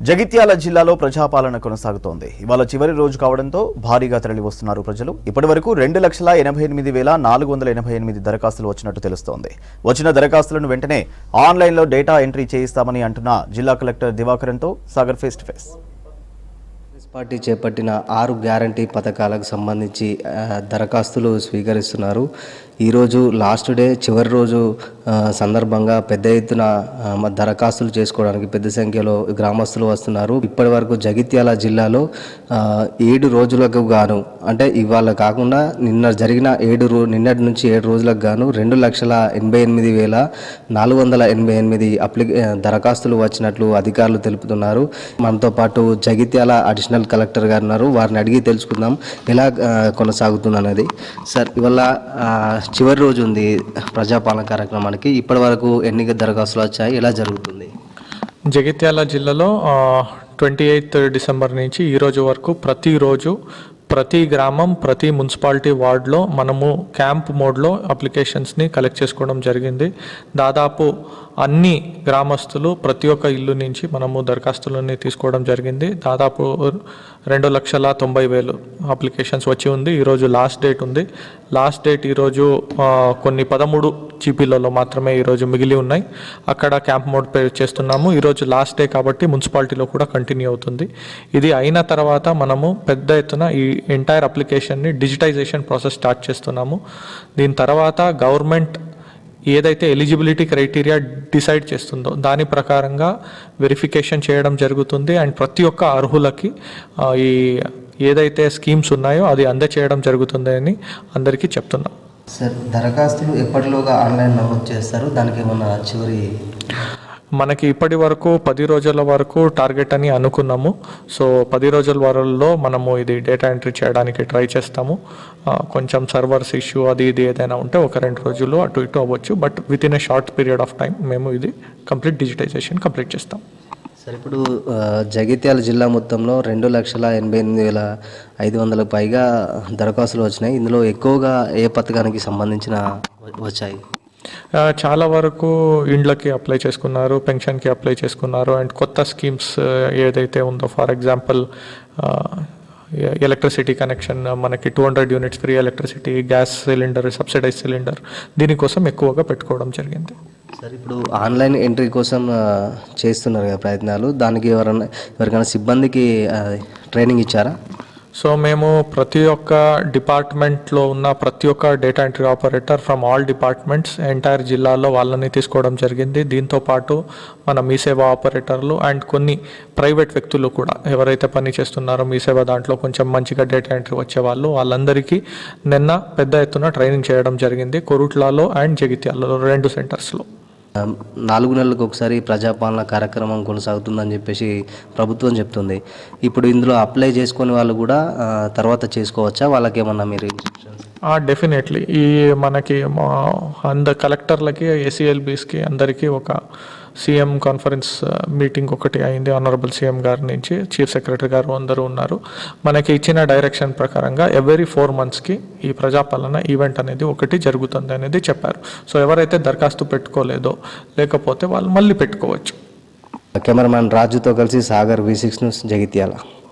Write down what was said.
జగిత్యాల జిల్లాలో ప్రజాపాలన కొనసాగుతోంది. ఇవాళ చివరి రోజు కావడంతో భారీగా తరలి వస్తున్నారు ప్రజలు. ఇప్పటివరకు 2,88,488 దరఖాస్తులు వచ్చినట్టు తెలుస్తోంది. వచ్చిన దరఖాస్తులను వెంటనే ఆన్లైన్లో డేటా ఎంట్రీ చేయిస్తామని అంటున్న జిల్లా కలెక్టర్ దివాకరన్తో Sagar face to face. Party చేపట్టిన 6 గ్యారంటీ పథకాలకు సంబంధించి దరఖాస్తులు స్వీకరిస్తున్నారు. ఈరోజు లాస్ట్ డే, చివరి రోజు సందర్భంగా పెద్ద ఎత్తున దరఖాస్తులు చేసుకోవడానికి పెద్ద సంఖ్యలో గ్రామస్తులు వస్తున్నారు. ఇప్పటి వరకు జగిత్యాల జిల్లాలో 7 రోజులకు గాను, అంటే ఇవాళ కాకుండా నిన్న జరిగిన నిన్నటి నుంచి 7 రోజులకు గాను 2,88,488 దరఖాస్తులు వచ్చినట్లు అధికారులు తెలుపుతున్నారు. మనతో పాటు జగిత్యాల అడిషనల్ కలెక్టర్ గారు ఉన్నారు. వారిని అడిగి తెలుసుకుందాం ఎలా కొనసాగుతుంది అనేది. సార్, ఇవాళ చివరి రోజు ఉంది ప్రజాపాలన కార్యక్రమానికి. ఇప్పటి వరకు ఎన్ని దరఖాస్తులు వచ్చాయి, ఎలా జరుగుతుంది? జగిత్యాల జిల్లాలో 28 డిసెంబర్ నుంచి ఈ రోజు వరకు ప్రతిరోజు ప్రతి గ్రామం, ప్రతి మున్సిపాలిటీ వార్డులో మనము క్యాంప్ మోడ్లో అప్లికేషన్స్ని కలెక్ట్ చేసుకోవడం జరిగింది. దాదాపు అన్ని గ్రామస్తులు ప్రతి ఒక్క ఇల్లు నుంచి మనము దరఖాస్తులని తీసుకోవడం జరిగింది. దాదాపు 2,90,000 అప్లికేషన్స్ వచ్చి ఉంది. ఈరోజు లాస్ట్ డేట్ ఉంది. లాస్ట్ డేట్ ఈరోజు కొన్ని 13 జీపీలలో మాత్రమే ఈరోజు మిగిలి ఉన్నాయి. అక్కడ క్యాంప్ మోడ్ చేస్తున్నాము. ఈరోజు లాస్ట్ డే కాబట్టి మున్సిపాలిటీలో కూడా కంటిన్యూ అవుతుంది. ఇది అయిన తర్వాత మనము పెద్ద ఎత్తున ఈ ఎంటైర్ అప్లికేషన్ని డిజిటైజేషన్ ప్రాసెస్ స్టార్ట్ చేస్తున్నాము. దీని తర్వాత గవర్నమెంట్ ఏదైతే ఎలిజిబిలిటీ క్రైటీరియా డిసైడ్ చేస్తుందో దాని ప్రకారంగా వెరిఫికేషన్ చేయడం జరుగుతుంది. అండ్ ప్రతి ఒక్క అర్హులకి ఈ ఏదైతే స్కీమ్స్ ఉన్నాయో అది అందచేయడం జరుగుతుంది అని అందరికీ చెప్తున్నాం. సార్, దరఖాస్తులు ఎప్పటిలోగా ఆన్లైన్ నమోదు చేస్తారు? దానికి ఏమన్నా చివరి మనకి ఇప్పటి వరకు 10 రోజుల వరకు టార్గెట్ అని అనుకున్నాము. సో 10 రోజుల వరల్లో మనము ఇది డేటా ఎంట్రీ చేయడానికి ట్రై చేస్తాము. కొంచెం సర్వర్స్ ఇష్యూ అది ఇది ఏదైనా ఉంటే 1-2 రోజులు అటు ఇటు అవ్వచ్చు. But with in a short period of time మేము ఇది కంప్లీట్ డిజిటైజేషన్ కంప్లీట్ చేస్తాం. సార్, ఇప్పుడు జగిత్యాల జిల్లా మొత్తంలో 2,88,500 పైగా దరఖాస్తులు వచ్చినాయి. ఇందులో ఎక్కువగా ఏ పథకానికి సంబంధించిన వచ్చాయి? చాలా వరకు ఇండ్లకి అప్లై చేసుకున్నారు, పెన్షన్కి అప్లై చేసుకున్నారు. అండ్ కొత్త స్కీమ్స్ ఏదైతే ఉందో, ఫర్ ఎగ్జాంపుల్ ఎలక్ట్రిసిటీ కనెక్షన్, మనకి 200 units free electricity, gas cylinder, subsidise cylinder, దీనికోసం ఎక్కువగా పెట్టుకోవడం జరిగింది. సార్, ఇప్పుడు ఆన్లైన్ ఎంట్రీ కోసం చేస్తున్నారు కదా ప్రయత్నాలు, దానికి ఎవరికైనా సిబ్బందికి ట్రైనింగ్ ఇచ్చారా? సో మేము ప్రతి ఒక్క డిపార్ట్మెంట్లో ఉన్న ప్రతి ఒక్క data entry operator from all departments entire జిల్లాలో వాళ్ళని తీసుకోవడం జరిగింది. దీంతోపాటు మన మీ సేవ ఆపరేటర్లు అండ్ కొన్ని ప్రైవేట్ వ్యక్తులు కూడా ఎవరైతే పని చేస్తున్నారో మీ సేవ దాంట్లో కొంచెం మంచిగా డేటా ఎంట్రీ వచ్చేవాళ్ళు, వాళ్ళందరికీ నిన్న పెద్ద ఎత్తున ట్రైనింగ్ చేయడం జరిగింది. కొరుట్లాలో అండ్ జగిత్యాలలో 2 సెంటర్స్లో. 4 నెలలకు ఒకసారి ప్రజాపాలన కార్యక్రమం కొనసాగుతుందని చెప్పేసి ప్రభుత్వం చెప్తుంది. ఇప్పుడు ఇందులో అప్లై చేసుకునే వాళ్ళు కూడా తర్వాత చేసుకోవచ్చా? వాళ్ళకి ఏమన్నా మీరు డెఫినెట్లీ ఈ మనకి కలెక్టర్లకి, ఏసీఎల్బీస్కి అందరికీ ఒక సీఎం కాన్ఫరెన్స్ మీటింగ్ ఒకటి అయింది. ఆనరబుల్ సీఎం గారి నుంచి చీఫ్ సెక్రటరీ గారు అందరూ ఉన్నారు. మనకి ఇచ్చిన డైరెక్షన్ ప్రకారంగా ఎవ్రీ 4 మంత్స్కి ఈ ప్రజాపాలన ఈవెంట్ అనేది ఒకటి జరుగుతుంది అనేది చెప్పారు. సో ఎవరైతే దరఖాస్తు పెట్టుకోలేదో లేకపోతే వాళ్ళు మళ్ళీ పెట్టుకోవచ్చు. కెమెరామ్యాన్ రాజుతో కలిసి సాగర్, V6 న్యూస్, జగిత్యాల.